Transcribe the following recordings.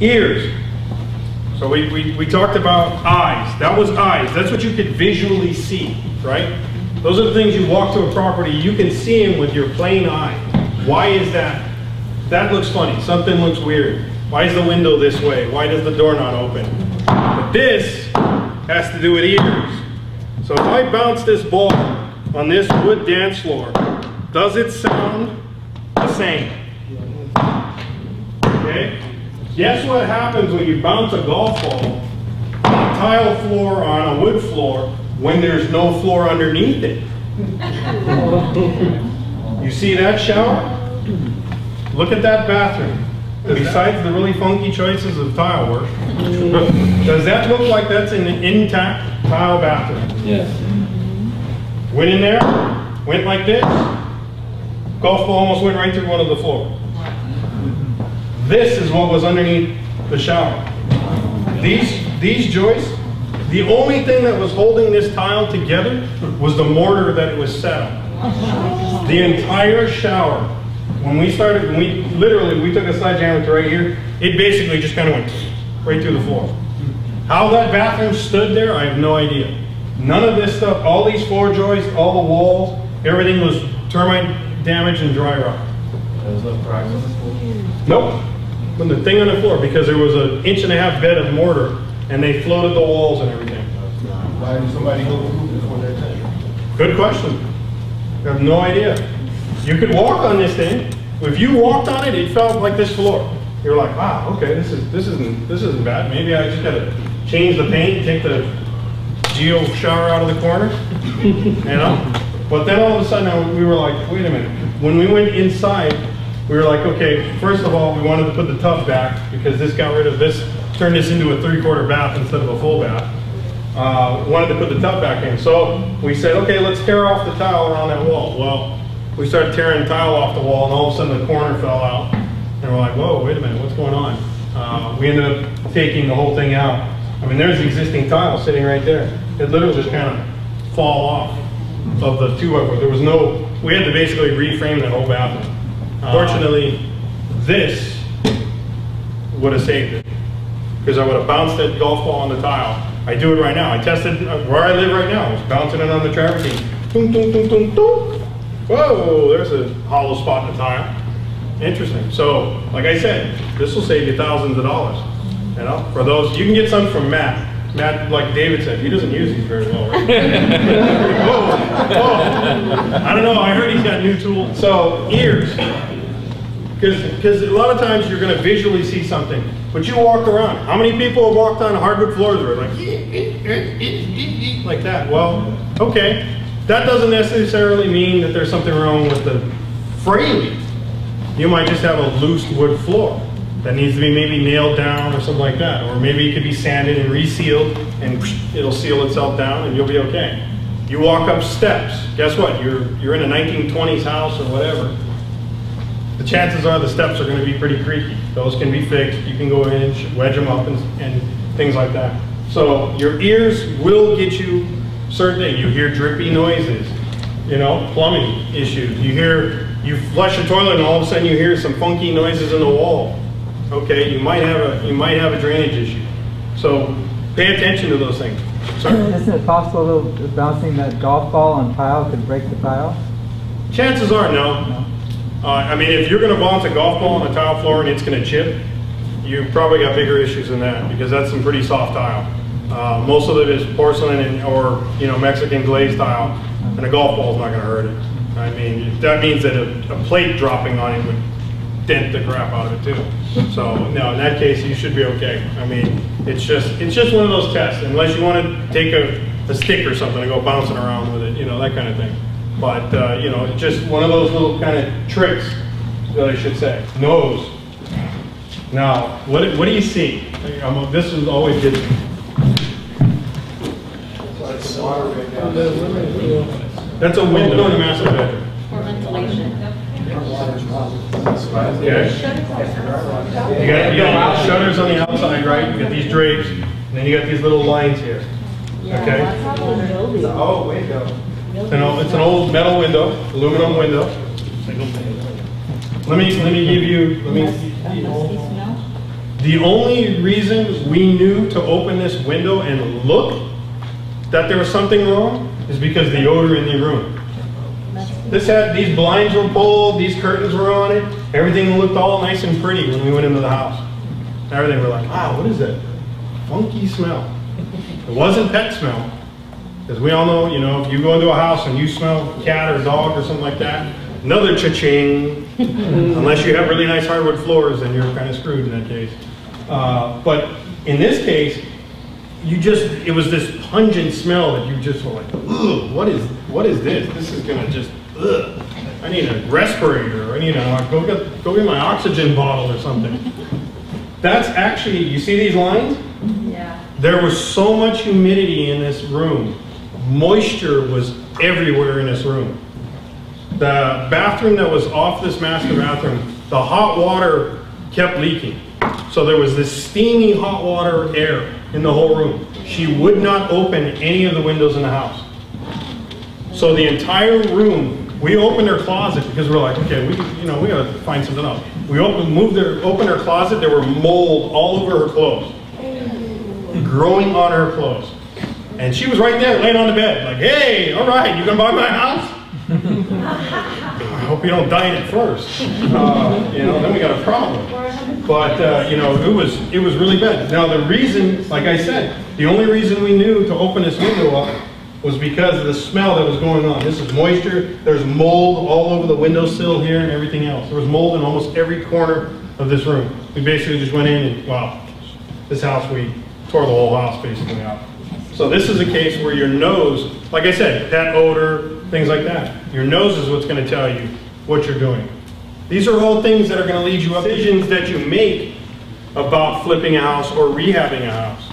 Ears. So we talked about eyes. That was eyes. That's what you could visually see, right? Those are the things you walk to a property, you can see them with your plain eye. Why is that? That looks funny. Something looks weird. Why is the window this way? Why does the door not open? But this has to do with ears. So if I bounce this ball on this wood dance floor, does it sound the same? Okay? Guess what happens when you bounce a golf ball on a tile floor or on a wood floor when there's no floor underneath it? You see that shower? Look at that bathroom. Besides the really funky choices of tile work, does that look like that's an intact tile bathroom? Yes. Went in there, went like this, golf ball almost went right through one of the floor. This is what was underneath the shower. These joists, the only thing that was holding this tile together was the mortar that it was set on. The entire shower. When we started, we took a sledgehammer to right here, it basically just kind of went right through the floor. How that bathroom stood there, I have no idea. None of this stuff, all these floor joists, all the walls, everything was termite damage and dry rot. There was no cracks on the floor? Nope. From the thing on the floor, because there was an 1.5-inch bed of mortar and they floated the walls and everything. Why did somebody go before their time? Good question. I have no idea. You could walk on this thing. If you walked on it, it felt like this floor. You're like, wow, okay, this isn't bad. Maybe I just gotta change the paint, take the geo shower out of the corner, you know? But then all of a sudden we were like, wait a minute. When we went inside, we were like, okay, first of all, we wanted to put the tub back because this got rid of this, turned this into a 3/4 bath instead of a full bath. Wanted to put the tub back in. So we said, okay, let's tear off the tile around that wall. Well, we started tearing the tile off the wall and all of a sudden the corner fell out. And we're like, whoa, wait a minute, what's going on? We ended up taking the whole thing out. I mean, there's the existing tile sitting right there. It literally just kind of fall off of the 2x4. There was no, we had to basically reframe that whole bathroom. Fortunately, this would have saved it because I would have bounced that golf ball on the tile. I do it right now. I tested where I live right now. I was bouncing it on the travertine. Boom, boom, boom, boom, boom. Whoa, there's a hollow spot in the tile. Interesting. So, like I said, this will save you thousands of dollars. You know, for those, you can get some from Matt. Matt, like David said, he doesn't use these very well, right? whoa. I don't know, I heard he's got new tools. So, ears. Because a lot of times you're going to visually see something, but you walk around. How many people have walked on hardwood floors where like, like that? Well, okay. That doesn't necessarily mean that there's something wrong with the framing. You might just have a loose wood floor that needs to be maybe nailed down or something like that. Or maybe it could be sanded and resealed and it'll seal itself down and you'll be okay. You walk up steps, guess what? You're in a 1920s house or whatever. The chances are the steps are going to be pretty creaky. Those can be fixed. You can go in, wedge them up and things like that. So your ears will get you certain things. You hear drippy noises, you know, plumbing issues. You flush a toilet and all of a sudden you hear some funky noises in the wall. Okay, you might have a drainage issue. So pay attention to those things. Sorry. Isn't it possible that bouncing that golf ball on tile could break the tile? Chances are no. I mean, if you're going to bounce a golf ball on a tile floor and it's going to chip, you probably got bigger issues than that because that's some pretty soft tile. Most of it is porcelain or Mexican glazed tile, and a golf ball is not going to hurt it. I mean, that means that a plate dropping on it would dent the crap out of it too. So no, in that case, you should be okay. I mean, it's just one of those tests. Unless you want to take a stick or something and go bouncing around with it, that kind of thing. But it's just one of those little kind of tricks that I should say. Nose. Now, what do you see? This is always good. That's a window in a master bedroom. For ventilation. Yeah. You got shutters on the outside, right? You got these drapes, and then you got these little lines here. Okay? It's an old window. It's an old metal window, aluminum window. Let me give you. The only reason we knew to open this window and look that there was something wrong is because the odor in the room. These blinds were pulled, these curtains were on it, everything looked all nice and pretty when we went into the house. Everything, we're like, wow, what is that funky smell? It wasn't pet smell, because we all know, you know, if you go into a house and you smell cat or dog or something like that, another cha-ching. Unless you have really nice hardwood floors, then you're kind of screwed in that case. But in this case, it was this pungent smell that you just were like, ugh, what is this? This is gonna just, ugh. I need a respirator, or I need go get my oxygen bottle or something. That's actually, you see these lines? Yeah. There was so much humidity in this room. Moisture was everywhere in this room. The bathroom that was off this master bathroom, the hot water kept leaking. So there was this steamy hot water air in the whole room. She would not open any of the windows in the house. So the entire room, we opened her closet because we're like, okay, we gotta find something else. We opened her closet, there were mold all over her clothes. Growing on her clothes. And she was right there laying on the bed, like, hey, all right, you gonna buy my house? I hope you don't die in it first. Then we got a problem. But it was really bad. Now the reason, like I said, the only reason we knew to open this window up was because of the smell that was going on. This is moisture. There's mold all over the windowsill here and everything else. There was mold in almost every corner of this room. We basically just went in and, wow, this house, we tore the whole house basically out. So this is a case where your nose, like I said, pet odor, things like that. Your nose is what's going to tell you what you're doing. These are all things that are going to lead you up. Decisions that you make about flipping a house or rehabbing a house.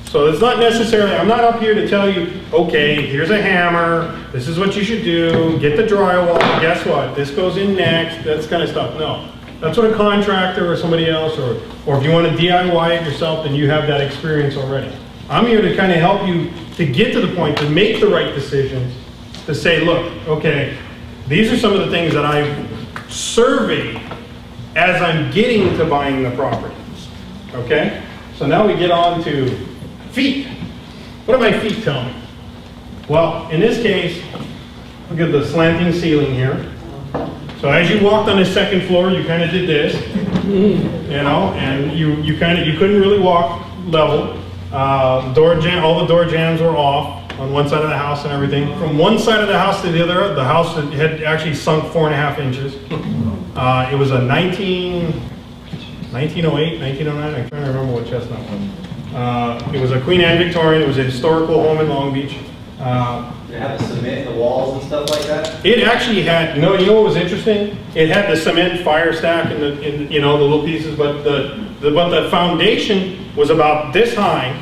So it's not necessarily, I'm not up here to tell you, okay, here's a hammer, this is what you should do, get the drywall, guess what, this goes in next, that kind of stuff. No, that's what a contractor or somebody else, or if you want to DIY it yourself, then you have that experience already. I'm here to kind of help you to get to the point to make the right decisions, to say, look, okay, these are some of the things that I've surveyed as I'm getting to buying the property. Okay? So now we get on to feet. What do my feet tell me? Well, in this case, look at the slanting ceiling here. So as you walked on the second floor, you kind of did this, and you couldn't really walk level. All the door jambs were off on one side of the house and everything. From one side of the house to the other, the house had actually sunk 4.5 inches. It was a 1908, 1909, I'm trying to remember what chestnut was. It was a Queen Anne Victorian. It was a historical home in Long Beach. Did it have the cement in the walls and stuff like that? It actually had, you know what was interesting? It had the cement fire stack and the little pieces, but the foundation was about this high.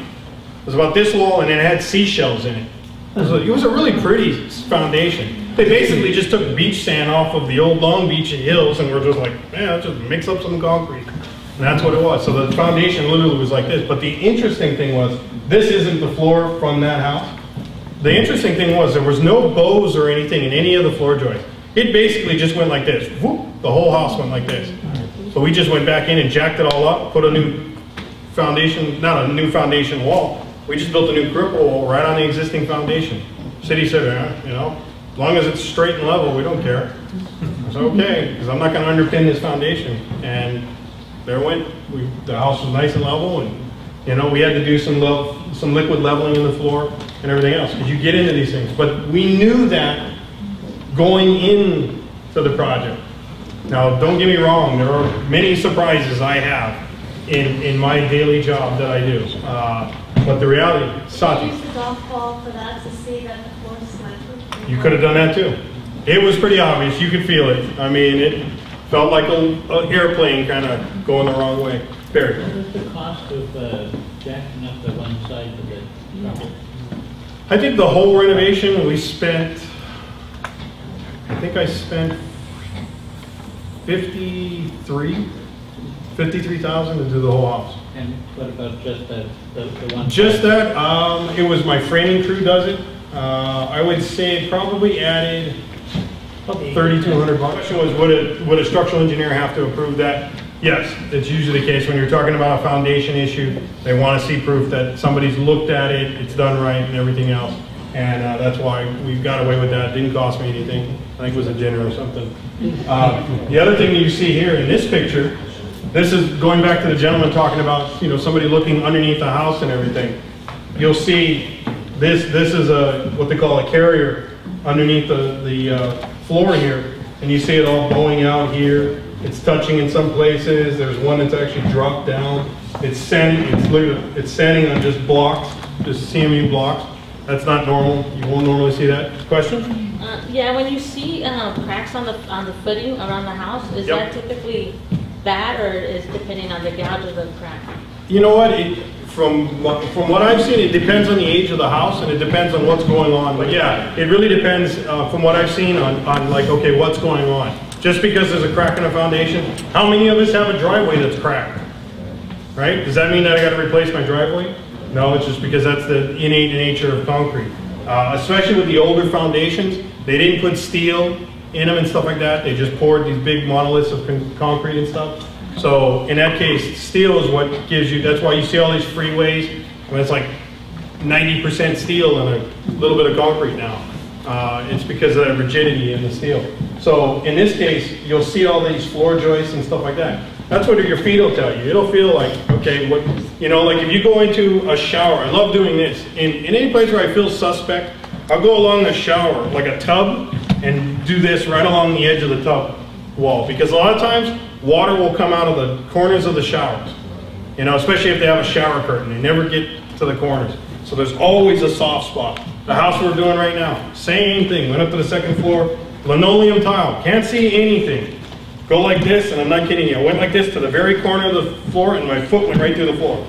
It was about this low, and it had seashells in it. It was a really pretty foundation. They basically just took beach sand off of the old Long Beach hills and were just like, man, let's just mix up some concrete. And that's what it was. So the foundation literally was like this. But the interesting thing was, this isn't the floor from that house. The interesting thing was, there was no bows or anything in any of the floor joists. It basically just went like this. Whoop, the whole house went like this. So we just went back in and jacked it all up, put a new foundation, not a new foundation wall. We just built a new cripple wall right on the existing foundation. City said, as long as it's straight and level, we don't care. I said, okay, because I'm not going to underpin this foundation. And there went, the house was nice and level, and we had to do some liquid leveling in the floor and everything else, because you get into these things. But we knew that going into the project. Now, don't get me wrong, there are many surprises I have in my daily job that I do. But the reality, Sati. Use the golf ball for that to see that the floor is slanted. You could have done that too. It was pretty obvious, you could feel it. I mean, it felt like an airplane kind of going the wrong way. Barry. What is the cost of jacking up the one side of the property? I think the whole renovation, I spent 53,000 to do the whole house. And what about just the one? Just that, it was my framing crew does it. I would say it probably added $3,200. The question was, would a structural engineer have to approve that? Yes, it's usually the case when you're talking about a foundation issue. They want to see proof that somebody's looked at it, it's done right, and everything else. And that's why we got away with that. It didn't cost me anything. I think it was a dinner or something. The other thing you see here in this picture, this is going back to the gentleman talking about, somebody looking underneath the house and everything. You'll see this is what they call a carrier underneath the floor here, and you see it all blowing out here. It's touching in some places. There's one that's actually dropped down. It's sanding on just blocks, just CMU blocks. That's not normal. You won't normally see that. Question? Yeah, when you see cracks on the footing around the house, is that typically bad, or is depending on the gouge of the crack? You know what? From what I've seen, it depends on the age of the house, and it depends on what's going on. But yeah, it really depends from what I've seen on like, okay, what's going on. Just because there's a crack in a foundation, how many of us have a driveway that's cracked? Right? Does that mean that I got to replace my driveway? No, it's just because that's the innate nature of concrete. Especially with the older foundations, they didn't put steel in them and stuff like that. They just poured these big monoliths of concrete and stuff. So in that case, steel is what gives you, that's why you see all these freeways when it's like 90% steel and a little bit of concrete now. It's because of that rigidity in the steel. So in this case, you'll see all these floor joists and stuff like that. That's what your feet will tell you. It'll feel like, okay, like if you go into a shower, I love doing this. In any place where I feel suspect, I'll go along a shower, like a tub, and do this right along the edge of the tub wall. Because a lot of times, water will come out of the corners of the showers. Especially if they have a shower curtain. They never get to the corners. So there's always a soft spot. The house we're doing right now, same thing. Went up to the second floor, linoleum tile, can't see anything. Go like this, and I'm not kidding you. I went like this to the very corner of the floor, and my foot went right through the floor.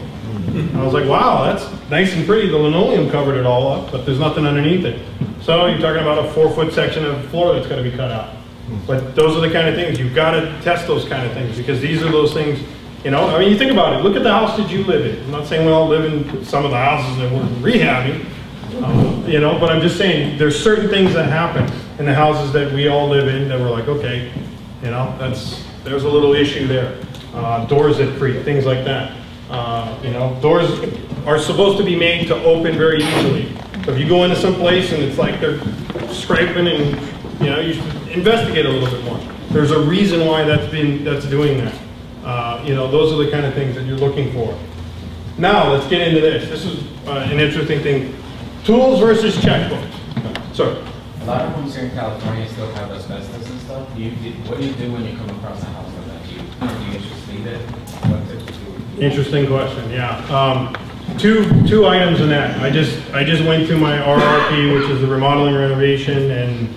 I was like, wow, that's nice and pretty. The linoleum covered it all up, but there's nothing underneath it. So you're talking about a 4-foot section of floor that's going to be cut out. But those are the kind of things, you've got to test those kind of things, because these are those things, you think about it. Look at the house that you live in. I'm not saying we all live in some of the houses that we're rehabbing, but I'm just saying there's certain things that happen in the houses that we all live in that we're like, okay, there's a little issue there. Doors that creak, things like that. Doors are supposed to be made to open very easily. So if you go into some place and it's like they're scraping and, you should investigate a little bit more. There's a reason why that's doing that. Those are the kind of things that you're looking for. Now, let's get into this. This is an interesting thing. Tools versus checkbooks. Sorry. A lot of homes here in California still have asbestos and stuff. What do you do when you come across a house like that? Do you just leave it? What tips do you? Interesting question. Yeah. Two items in that. I just went through my RRP, which is the remodeling, renovation, and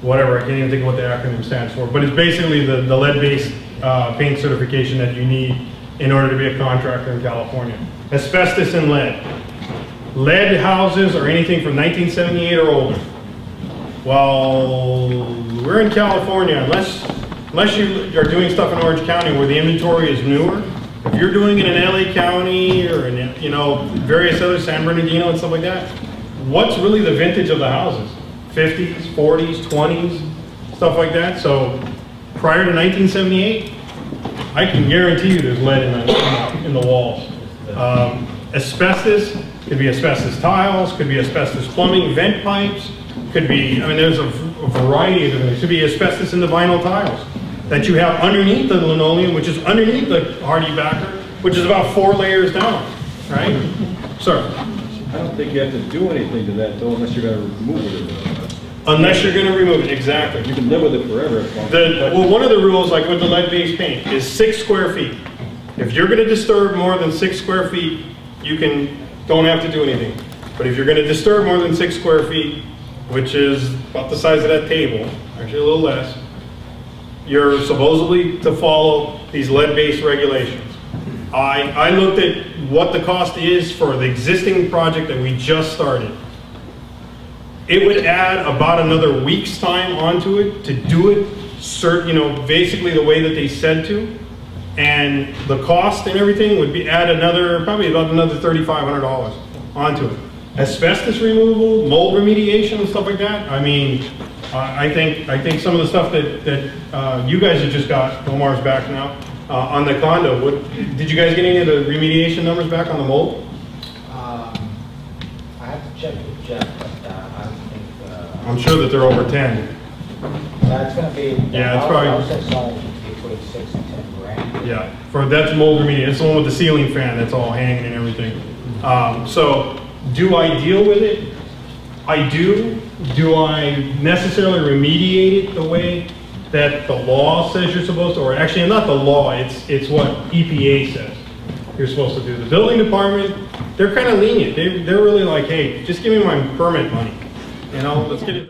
whatever. I can't even think of what the acronym stands for. But it's basically the lead-based paint certification that you need in order to be a contractor in California. Asbestos and lead. Lead houses are anything from 1978 or older. Well, we're in California, unless you are doing stuff in Orange County where the inventory is newer. If you're doing it in LA County or in various other San Bernardino and stuff like that, what's really the vintage of the houses? 50s, 40s, 20s, stuff like that. So prior to 1978, I can guarantee you there's lead in the walls. Asbestos could be asbestos tiles, could be asbestos plumbing, vent pipes. Could be, there's a variety of them. It could be asbestos in the vinyl tiles that you have underneath the linoleum, which is underneath the hardy backer, which is about 4 layers down, right? Sir? I don't think you have to do anything to that though, unless you're going to remove it. Unless you're going to remove it, exactly. You can live with it forever. Well, one of the rules, like with the lead-based paint, is 6 square feet. If you're going to disturb more than 6 square feet, you don't have to do anything. But if you're going to disturb more than 6 square feet, which is about the size of that table, actually a little less, you're supposedly to follow these lead-based regulations. I looked at what the cost is for the existing project that we just started. It would add about another week's time onto it to do it, basically the way that they said to, and the cost and everything would be probably about another $3,500 onto it. Asbestos removal, mold remediation, and stuff like that. I think some of the stuff that you guys have just got, Omar's back now, On the condo, did you guys get any of the remediation numbers back on the mold? I have to check with Jeff, but I don't think, I'm sure that they're over 10. that's gonna be. Yeah, it's probably- Outside solid should be between 6 and 10 grand. Yeah, that's mold remediation. It's the one with the ceiling fan that's all hanging and everything. So, do I deal with it? I do. Do I necessarily remediate it the way that the law says you're supposed to? Or actually, not the law, it's what EPA says you're supposed to do. The building department, they're kind of lenient. They're really like, hey, just give me my permit money. You know, let's get it.